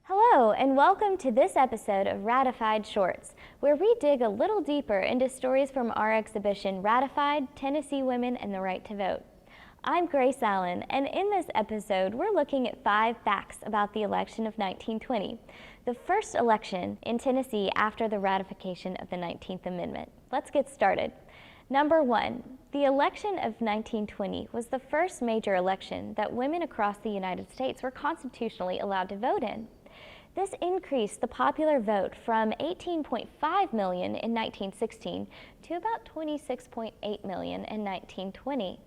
Hello, and welcome to this episode of Ratified Shorts, where we dig a little deeper into stories from our exhibition, Ratified, Tennessee Women and the Right to Vote. I'm Grace Allen, and in this episode, we're looking at 5 facts about the election of 1920, the first election in Tennessee after the ratification of the 19th Amendment. Let's get started. Number 1, the election of 1920 was the first major election that women across the United States were constitutionally allowed to vote in. This increased the popular vote from 18.5 million in 1916 to about 26.8 million in 1920.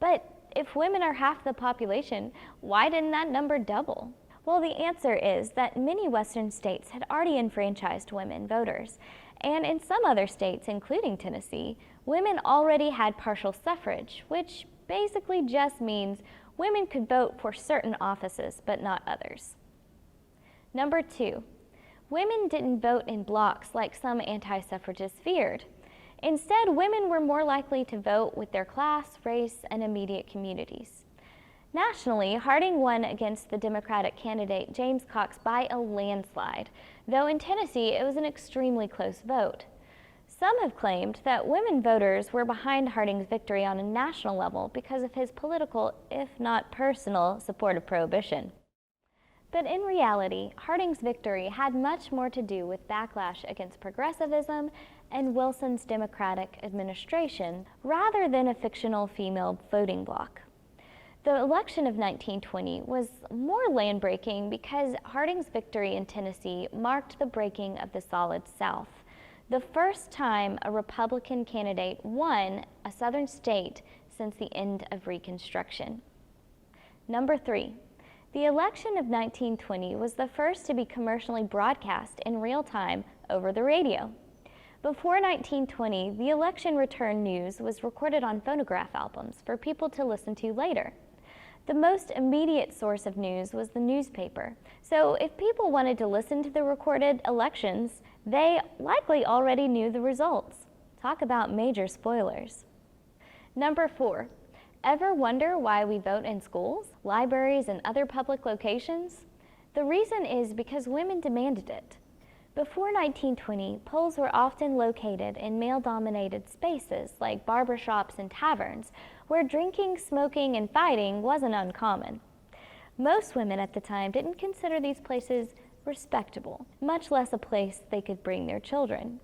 But if women are half the population, why didn't that number double? Well, the answer is that many Western states had already enfranchised women voters, and in some other states, including Tennessee, women already had partial suffrage, which basically just means women could vote for certain offices but not others. Number 2, women didn't vote in blocks like some anti-suffragists feared. Instead, women were more likely to vote with their class, race, and immediate communities. Nationally, Harding won against the Democratic candidate James Cox by a landslide, though in Tennessee it was an extremely close vote. Some have claimed that women voters were behind Harding's victory on a national level because of his political, if not personal, support of prohibition. But in reality, Harding's victory had much more to do with backlash against progressivism and Wilson's Democratic administration rather than a fictional female voting bloc. The election of 1920 was more land-breaking because Harding's victory in Tennessee marked the breaking of the Solid South, the first time a Republican candidate won a Southern state since the end of Reconstruction. Number 3. The election of 1920 was the first to be commercially broadcast in real time over the radio. Before 1920, the election return news was recorded on phonograph albums for people to listen to later. The most immediate source of news was the newspaper, so if people wanted to listen to the recorded elections, they likely already knew the results. Talk about major spoilers. Number 4. Ever wonder why we vote in schools, libraries, and other public locations? The reason is because women demanded it. Before 1920, polls were often located in male-dominated spaces like barbershops and taverns, where drinking, smoking, and fighting wasn't uncommon. Most women at the time didn't consider these places respectable, much less a place they could bring their children.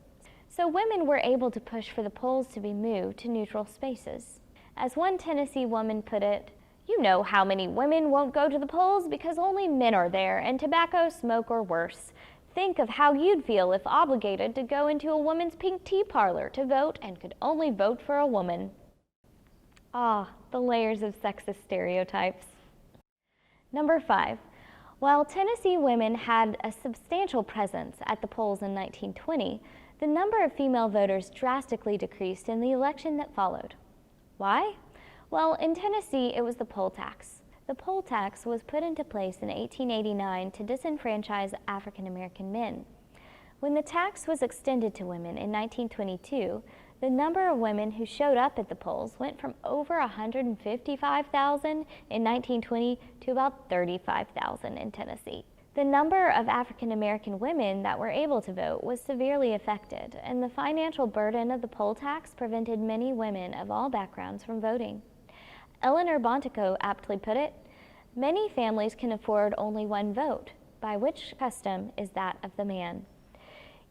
So women were able to push for the polls to be moved to neutral spaces. As one Tennessee woman put it, "You know how many women won't go to the polls because only men are there and tobacco, smoke, or worse. Think of how you'd feel if obligated to go into a woman's pink tea parlor to vote and could only vote for a woman." Ah, the layers of sexist stereotypes. Number 5. While Tennessee women had a substantial presence at the polls in 1920, the number of female voters drastically decreased in the election that followed. Why? Well, in Tennessee, it was the poll tax. The poll tax was put into place in 1889 to disenfranchise African American men. When the tax was extended to women in 1922, the number of women who showed up at the polls went from over 155,000 in 1920 to about 35,000 in Tennessee. The number of African American women that were able to vote was severely affected, and the financial burden of the poll tax prevented many women of all backgrounds from voting. Eleanor Bontico aptly put it, "Many families can afford only one vote, by which custom is that of the man."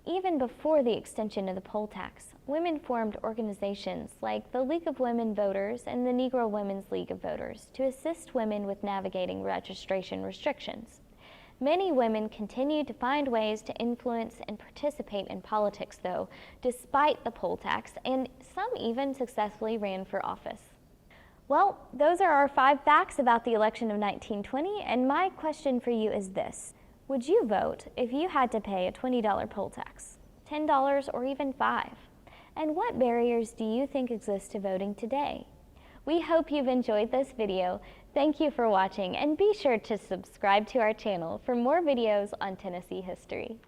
Even before the extension of the poll tax, women formed organizations like the League of Women Voters and the Negro Women's League of Voters to assist women with navigating registration restrictions. Many women continued to find ways to influence and participate in politics, though, despite the poll tax, and some even successfully ran for office. Well, those are our 5 facts about the election of 1920, and my question for you is this. Would you vote if you had to pay a $20 poll tax, $10, or even $5? And what barriers do you think exist to voting today? We hope you've enjoyed this video. Thank you for watching, and be sure to subscribe to our channel for more videos on Tennessee history.